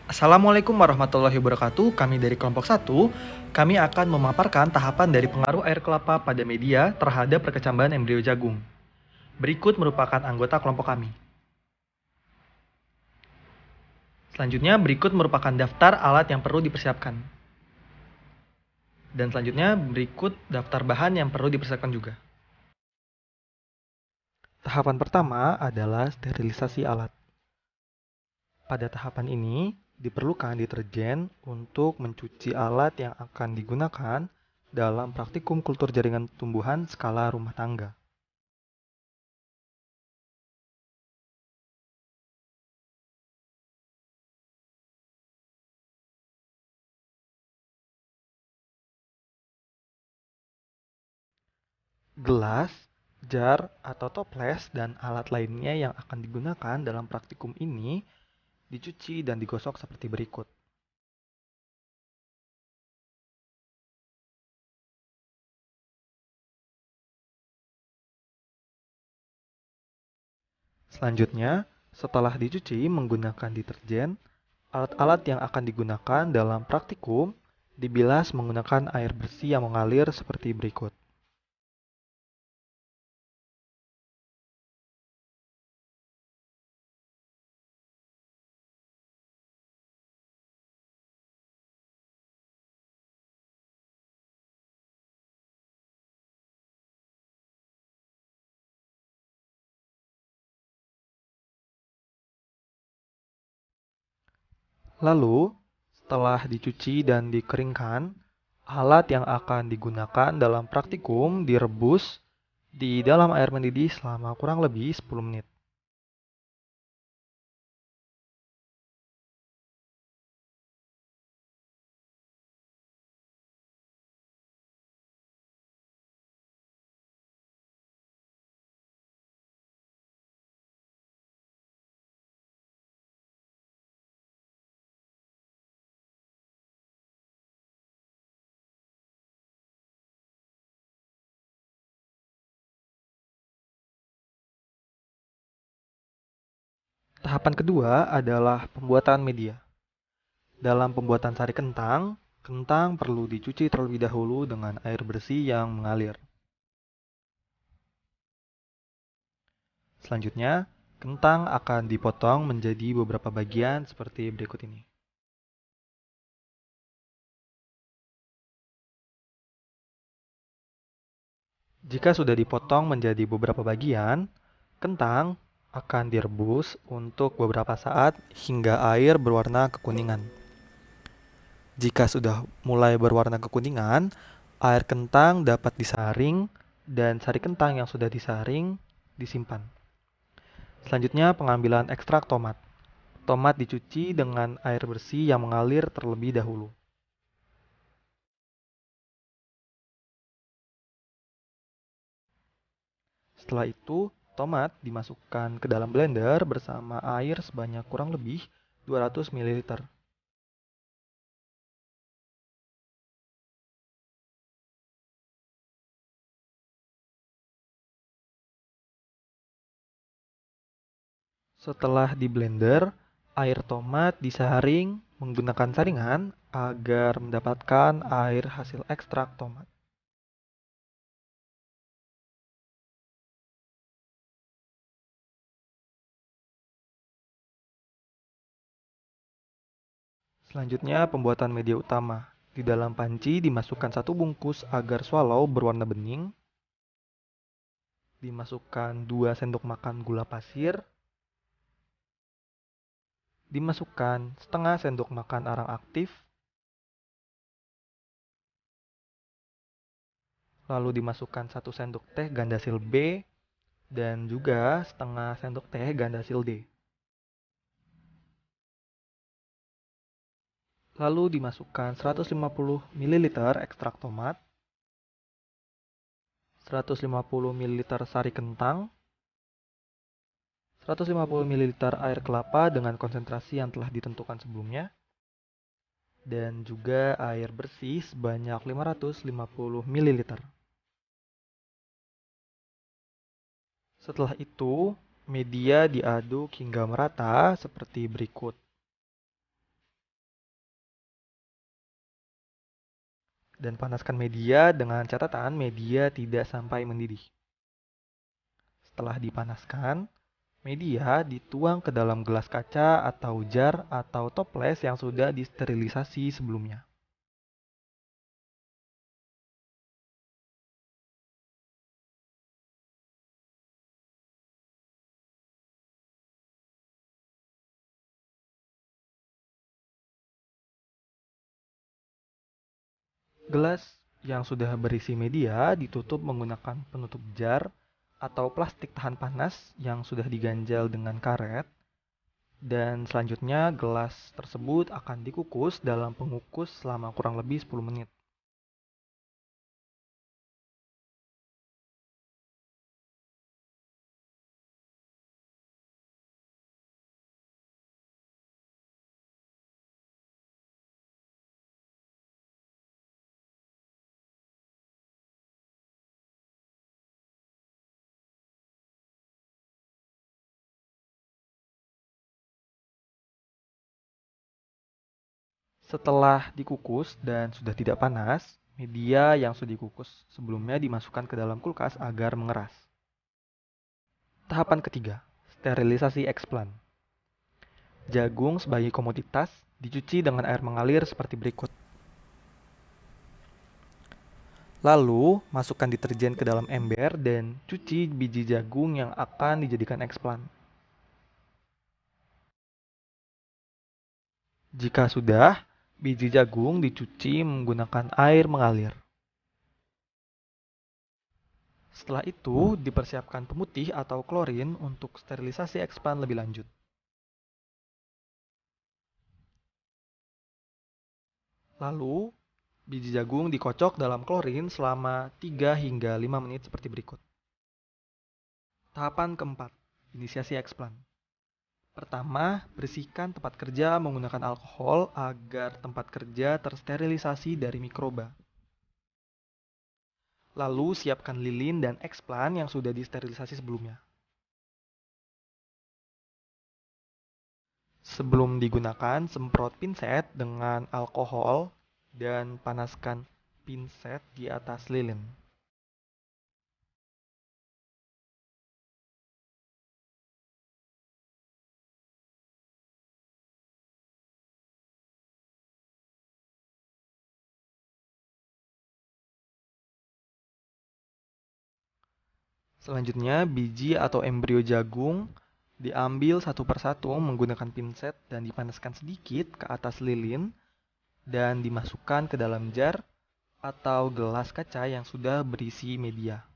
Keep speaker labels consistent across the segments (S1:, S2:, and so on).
S1: Assalamualaikum warahmatullahi wabarakatuh. Kami dari kelompok 1, kami akan memaparkan tahapan dari pengaruh air kelapa pada media terhadap perkecambahan embrio jagung. Berikut merupakan anggota kelompok kami. Selanjutnya, berikut merupakan daftar alat yang perlu dipersiapkan. Dan selanjutnya, berikut daftar bahan yang perlu dipersiapkan juga. Tahapan pertama adalah sterilisasi alat. Pada tahapan ini, diperlukan deterjen untuk mencuci alat yang akan digunakan dalam praktikum kultur jaringan tumbuhan skala rumah tangga. Gelas, jar, atau toples, dan alat lainnya yang akan digunakan dalam praktikum ini dicuci dan digosok seperti berikut. Selanjutnya, setelah dicuci menggunakan deterjen, alat-alat yang akan digunakan dalam praktikum dibilas menggunakan air bersih yang mengalir seperti berikut. Lalu, setelah dicuci dan dikeringkan, alat yang akan digunakan dalam praktikum direbus di dalam air mendidih selama kurang lebih 10 menit. Tahapan kedua adalah pembuatan media. Dalam pembuatan sari kentang, kentang perlu dicuci terlebih dahulu dengan air bersih yang mengalir. Selanjutnya, kentang akan dipotong menjadi beberapa bagian seperti berikut ini. Jika sudah dipotong menjadi beberapa bagian, kentang akan direbus untuk beberapa saat hingga air berwarna kekuningan. Jika sudah mulai berwarna kekuningan, air kentang dapat disaring dan sari kentang yang sudah disaring disimpan. Selanjutnya pengambilan ekstrak tomat. Tomat dicuci dengan air bersih yang mengalir terlebih dahulu. Setelah itu, tomat dimasukkan ke dalam blender bersama air sebanyak kurang lebih 200 ml. Setelah di blender, air tomat disaring menggunakan saringan agar mendapatkan air hasil ekstrak tomat. Selanjutnya, pembuatan media utama. Di dalam panci dimasukkan satu bungkus agar swallow berwarna bening, dimasukkan 2 sendok makan gula pasir, dimasukkan setengah sendok makan arang aktif, lalu dimasukkan 1 sendok teh gandasil B, dan juga setengah sendok teh gandasil D. Lalu dimasukkan 150 ml ekstrak tomat, 150 ml sari kentang, 150 ml air kelapa dengan konsentrasi yang telah ditentukan sebelumnya, dan juga air bersih sebanyak 550 ml. Setelah itu, media diaduk hingga merata seperti berikut. Dan panaskan media dengan catatan media tidak sampai mendidih. Setelah dipanaskan, media dituang ke dalam gelas kaca atau jar atau toples yang sudah disterilisasi sebelumnya. Gelas yang sudah berisi media ditutup menggunakan penutup jar atau plastik tahan panas yang sudah diganjal dengan karet, dan selanjutnya gelas tersebut akan dikukus dalam pengukus selama kurang lebih 10 menit. Setelah dikukus dan sudah tidak panas, media yang sudah dikukus sebelumnya dimasukkan ke dalam kulkas agar mengeras. Tahapan ketiga, sterilisasi eksplan. Jagung sebagai komoditas dicuci dengan air mengalir seperti berikut. Lalu, masukkan deterjen ke dalam ember dan cuci biji jagung yang akan dijadikan eksplan. Jika sudah, biji jagung dicuci menggunakan air mengalir. Setelah itu, dipersiapkan pemutih atau klorin untuk sterilisasi eksplan lebih lanjut. Lalu, biji jagung dikocok dalam klorin selama 3 hingga 5 menit seperti berikut. Tahapan keempat, inisiasi eksplan. Pertama, bersihkan tempat kerja menggunakan alkohol agar tempat kerja tersterilisasi dari mikroba. Lalu, siapkan lilin dan eksplan yang sudah disterilisasi sebelumnya. Sebelum digunakan, semprot pinset dengan alkohol dan panaskan pinset di atas lilin. Selanjutnya, biji atau embrio jagung diambil satu persatu menggunakan pinset dan dipanaskan sedikit ke atas lilin dan dimasukkan ke dalam jar atau gelas kaca yang sudah berisi media.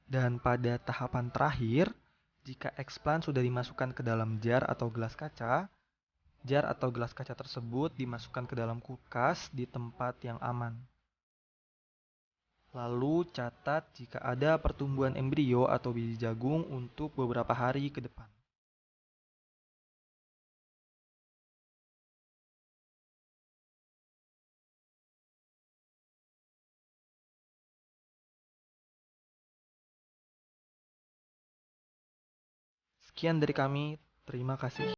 S1: Dan pada tahapan terakhir, jika eksplan sudah dimasukkan ke dalam jar atau gelas kaca tersebut dimasukkan ke dalam kulkas di tempat yang aman. Lalu catat jika ada pertumbuhan embrio atau biji jagung untuk beberapa hari ke depan. Sekian dari kami, terima kasih.